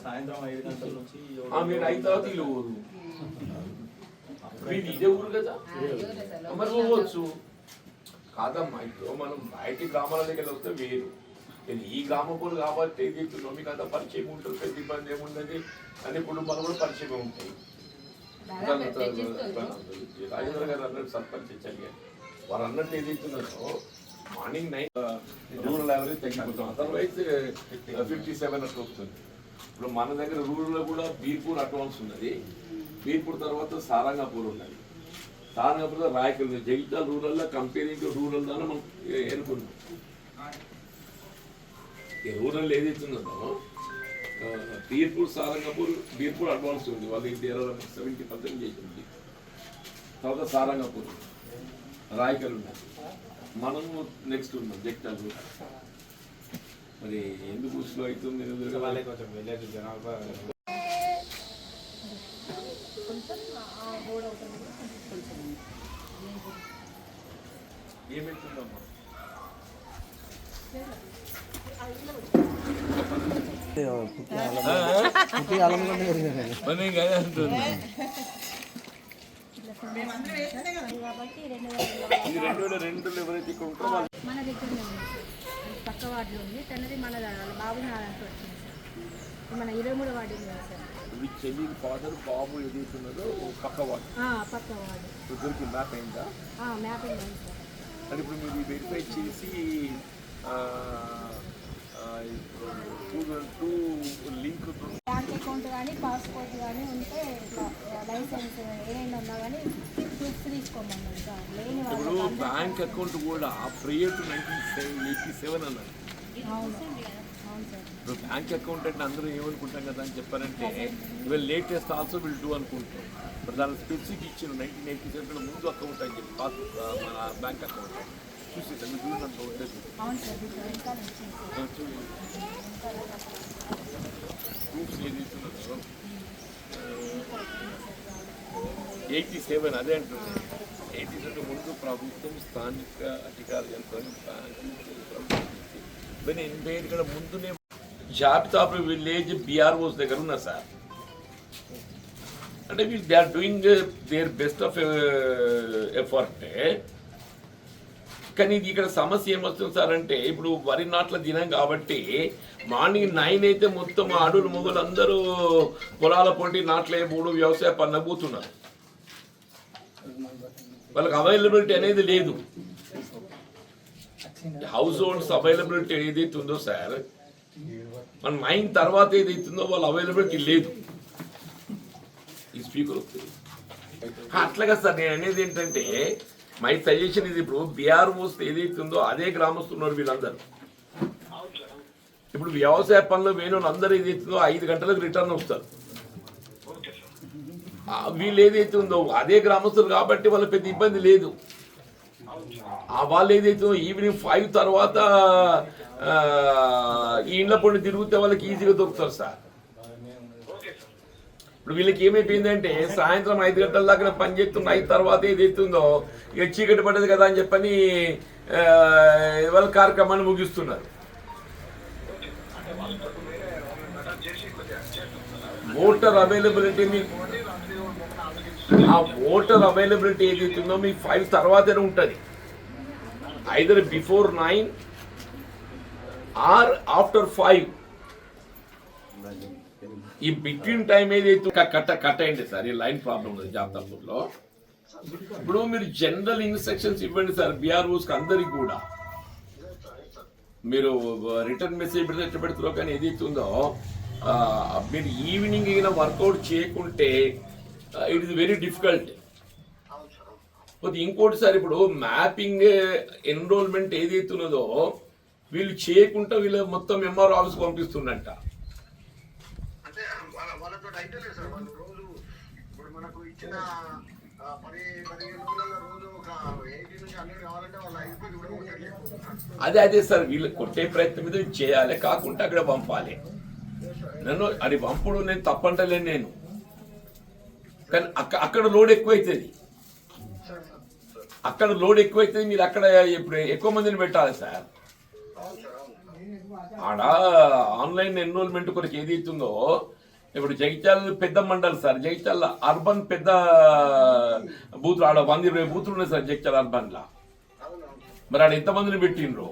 సాయంత్రం 5 గంటల నుంచి మీరు 5 తర్వాత ఇల్లు ఊరు మీరు ఇదే ఊరు కదా మరి పోవచ్చు కాదమ్మా. ఇప్పుడు మనం బయటి గ్రామాల దగ్గర వస్తే వేరు. నేను ఈ గ్రామపులు కాబట్టి చెప్తున్నాం, మీకు అంత పరిచయం ఉంటుంది, పెద్ద ఇబ్బంది ఏముండదు, అన్ని కుటుంబాలు కూడా పరిచయం ఉంటాయి. రాజేంద్ర గారు అన్నట్టు సర్పంచ్ ఇచ్చారు, వారు అన్నట్టు ఏదైతున్నారో మార్నింగ్ 9 రూరల్ యావరేజ్ తగ్గిపోతాం, అదర్వైజ్ 57 అట్లా వస్తుంది. ఇప్పుడు మన దగ్గర రూరల్లో కూడా బీర్పూర్ అడ్వాన్స్ ఉన్నది, బీర్పూర్ తర్వాత సారంగాపూర్ ఉన్నది, సారంగాపూర్ రాయకల్ ఉంది. జగిత్యాల రూరల్లో కంపేరింగ్ టు రూరల్ దాన్ని మనం ఎన్నుకున్నాం. ఈ రూరల్ ఏదైతుందో బీర్పూర్ సారంగాపూర్, బీర్పూర్ అడ్వాన్స్ ఉంది, వాళ్ళు 70% చేసింది. తర్వాత సారంగాపూర్, రాయకల్ ఉన్నది, మనము నెక్స్ట్ ఉన్నాం జగిత్యాల రూరల్. మరి ఎందుకు స్లో అవుతుంది? కొంచెం విలేజ్ జనాభా ఏమైతుందమ్మా? మన దగ్గర పక్క వార్డులో ఉంది, తనది మన బాబు నారాయణ వచ్చింది సార్, మన 23 వార్డు ఉంది సార్. చెల్లి ఫాదర్ బాబు ఎదుగుతున్నదో పక్క వార్డు, పక్క వార్డు ఇద్దరికి మ్యాప్ అయిందా? మ్యాపింగ్ అయింది సార్. అంటే ఇప్పుడు మీరు వెరిఫై చేసి లింక్ బ్యాంక్ అకౌంట్ కానీ పాస్పోర్ట్ కానీ ఉంటే లైసెన్స్ ఏమైనా ఉన్నా కానీ ప్రూఫ్స్ తీసుకోమన్నాను సార్. లేని ఇప్పుడు బ్యాంక్ అకౌంట్ కూడా ప్రియర్ టు 1987 అన్నారు. అవును సార్. ఇప్పుడు బ్యాంక్ అకౌంట్ అంటే అందరూ ఏమనుకుంటాం కదా అని చెప్పారంటే ఇవాళ లేటెస్ట్ ఆల్సో విల్ డూ అనుకుంటాం. ఇప్పుడు దాని స్పెసిఫిక్ ఇచ్చిన 1987 ముందు అకౌంట్ అని చెప్పి మన బ్యాంక్ అకౌంట్ చూసి చూసినంత ఉండేది. ప్రూఫ్స్ ఏది ఇస్తున్నారు 87 అదే అంటుంది. 87 ముందు ప్రభుత్వం స్థానిక అధికారులు ఇవన్నీ 85 కూడా ముందునే జాబితాపు విలేజ్ బిఆర్ఓస్ దగ్గర ఉన్నారు సార్. అంటే they are doing their best of effort. కానీ ఇది ఇక్కడ సమస్య ఏమొస్తుంది సార్ అంటే ఇప్పుడు వరి నాట్ల దినం కాబట్టి మార్నింగ్ 9 అయితే మొత్తం అడవులు మొగలు అందరూ పొలాల పొంటి నాట్లే మూడు వ్యవసాయ పనులు పోతున్నారు. వాళ్ళకి అవైలబిలిటీ అనేది లేదు. హౌస్ హోల్డ్స్ అవైలబిలిటీ ఏదైతే ఉందో సార్, మన 9 తర్వాత ఏదైతుందో వాళ్ళ అవైలబిలిటీ లేదు. ఈ స్పీకర్ వస్తుంది అట్లాగా సార్. నేను అనేది ఏంటంటే మై సజెషన్ ఇది, ఇప్పుడు బీఆర్ఓస్ ఏదైతుందో అదే గ్రామస్తున్నారు వీళ్ళందరూ. ఇప్పుడు వ్యవసాయ పనులు వేరే వాళ్ళందరూ ఏదైతుందో 5 గంటలకు రిటర్న్ వస్తారు. వీళ్ళు ఏదైతే ఉందో అదే గ్రామస్తులు కాబట్టి వాళ్ళ పెద్ద ఇబ్బంది లేదు. వాళ్ళు ఏదైతే ఈవినింగ్ 5 తర్వాత ఈ ఇండ్ల పొండి తిరిగితే వాళ్ళకి ఈజీగా దొరుకుతారు సార్. ఇప్పుడు వీళ్ళకి ఏమైపోయిందంటే సాయంత్రం 5 గంటల దాకా పని చేస్తున్న 5 తర్వాత ఏదైతుందో ఇక చీకటి పడ్డది కదా అని చెప్పని వాళ్ళ కార్యక్రమాన్ని ముగిస్తున్నారు. ఓటర్ అవైలబిలిటీ ఓటర్ అవైలబిలిటీ ఏదైతుందో మీకు 5 తర్వాతనే ఉంటుంది. Either before 9 or after 5. ఈ బిట్వీన్ టైం ఏదైతే కట్ అయింది సార్. ఈ లైన్ ప్రాబ్లం ఉంది జాబితాపూర్లో. ఇప్పుడు మీరు జనరల్ ఇన్స్ట్రక్షన్స్ ఇవ్వండి సార్ బీఆర్ఓస్కి అందరికి కూడా. మీరు రిటర్న్ మెసేజ్ పెడితే ఎట్లా పెడుతురో కానీ ఏదైతే ఉందో మీరు ఈవినింగ్ అయినా వర్కౌట్ చేయకుంటే ఇట్ ఇస్ వెరీ డిఫికల్ట్. ఇంకోటి సార్, ఇప్పుడు మ్యాపింగ్ ఎన్రోల్మెంట్ ఏదైతే ఉన్నదో వీళ్ళు చేయకుండా వీళ్ళు మొత్తం ఎంఆర్ఓ ఆఫీస్కి పంపిస్తుందంట. అదే సార్, వీళ్ళు కొట్టే ప్రయత్నం మీద చేయాలి, కాకుండా అక్కడ పంపాలి. నన్ను అది పంపుడు నేను తప్పంటలేను నేను, కానీ అక్కడ లోడ్ ఎక్కువ అవుతుంది. అక్కడ లోడ్ ఎక్కువైతే మీరు అక్కడ ఇప్పుడు ఎక్కువ మందిని పెట్టాలి సార్. ఆడ ఆన్లైన్ ఎన్రోల్మెంట్ కొరకు ఏది అవుతుందో ఇప్పుడు జగిత్యాల పెద్ద మండలి సార్, జగిత్యాల అర్బన్ పెద్ద బూతులు ఆడ 120 బూతులు ఉన్నాయి సార్ జగిత్యాల అర్బన్లో. మరి ఆడ ఎంతమందిని పెట్టిండ్రు?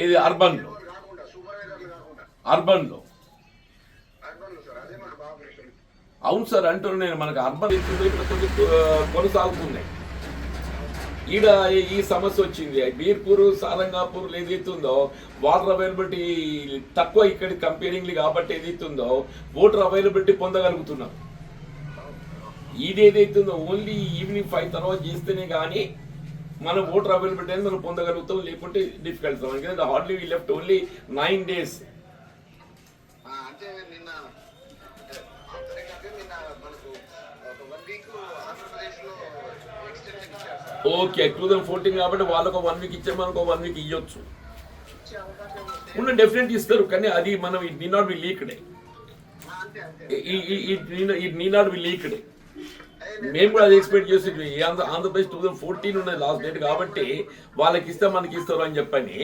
ఇది అర్బన్లో అవును సార్ అంటున్నాను నేను. మనకు అర్బన్ కొనసాగుతున్నాయి. ఈడ ఈ సమస్య వచ్చింది. బీర్పూర్ సారంగాపూర్ ఏదైతుందో వాటర్ అవైలబిలిటీ తక్కువ ఇక్కడ కంపేరింగ్లీ కాబట్టి ఏదైతుందో ఓటర్ అవైలబిలిటీ పొందగలుగుతున్నాం. ఇది ఏదైతుందో ఓన్లీ ఈవినింగ్ 5 తర్వాత చేస్తేనే కానీ మనం ఓటర్ అవైలబిలిటీ అనేది మనం పొందగలుగుతాం, లేకుంటే డిఫికల్ట్. ఎందుకంటే hardly we left only 9 days. Okay 2014 కాబట్టి వాళ్ళకు 1 week ఇచ్చే మనకు 1 week ఇవ్వచ్చు. ఉన్న డెఫినెట్ ఇస్తారు, కానీ అది మనం it need not be leaked. It need not be leaked. మేము కూడా అది ఎక్స్పెక్ట్ చేసి ఆంధ్రప్రదేశ్ 2014 ఉన్నది లాస్ట్ డేట్ కాబట్టి వాళ్ళకి ఇస్తే మనకి ఇస్తారు అని చెప్పని.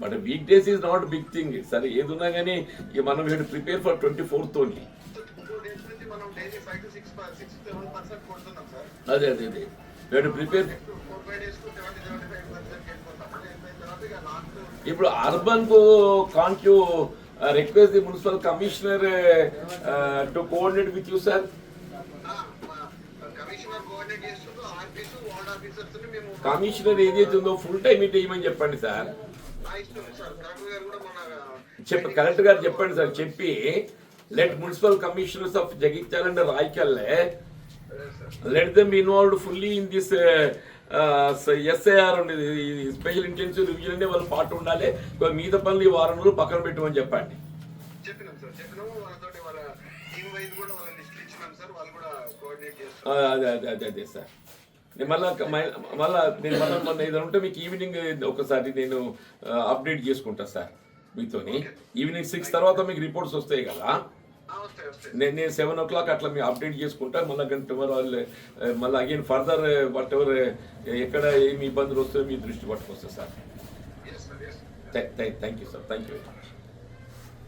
But week days is not big thing. సరే ఏది ఉన్నా కానీ మనం head prepare for 24th only. అదే అదే అదే ప్రిపేర్. ఇప్పుడు అర్బన్ కు can't you request the municipal commissioner to coordinate with you sir? Commissioner ఏదైతే ఉందో ఫుల్ టైం ఇట్ ఇవ్వమని చెప్పండి సార్. కలెక్టర్ గారు చెప్పండి సార్. చెప్పి let municipal commissioners of Jagtial and రాయకల్లే let them be involved fully in this SIR ఉండేది special intensive revision అంటే వాళ్ళు పాటు ఉండాలి. మీద పనులు ఈ వారం రోజులు పక్కన పెట్టమని చెప్పండి. అదే అదే అదే అదే సార్. మళ్ళా ఏదైనా ఉంటే మీకు ఈవినింగ్ ఒకసారి నేను అప్డేట్ చేసుకుంటా సార్ మీతోని. ఈవినింగ్ 6 తర్వాత మీకు రిపోర్ట్స్ వస్తాయి కదా, నేను 7 o'clock అట్లా మీకు అప్డేట్ చేసుకుంటా. మళ్ళీ గంట వాళ్ళు మళ్ళీ అగైన్ ఫర్దర్ వాట్ ఎవర్ ఎక్కడ ఏమి ఇబ్బందులు వస్తాయో మీ దృష్టి పట్టుకొస్తా sir. Thank you sir. Thank you.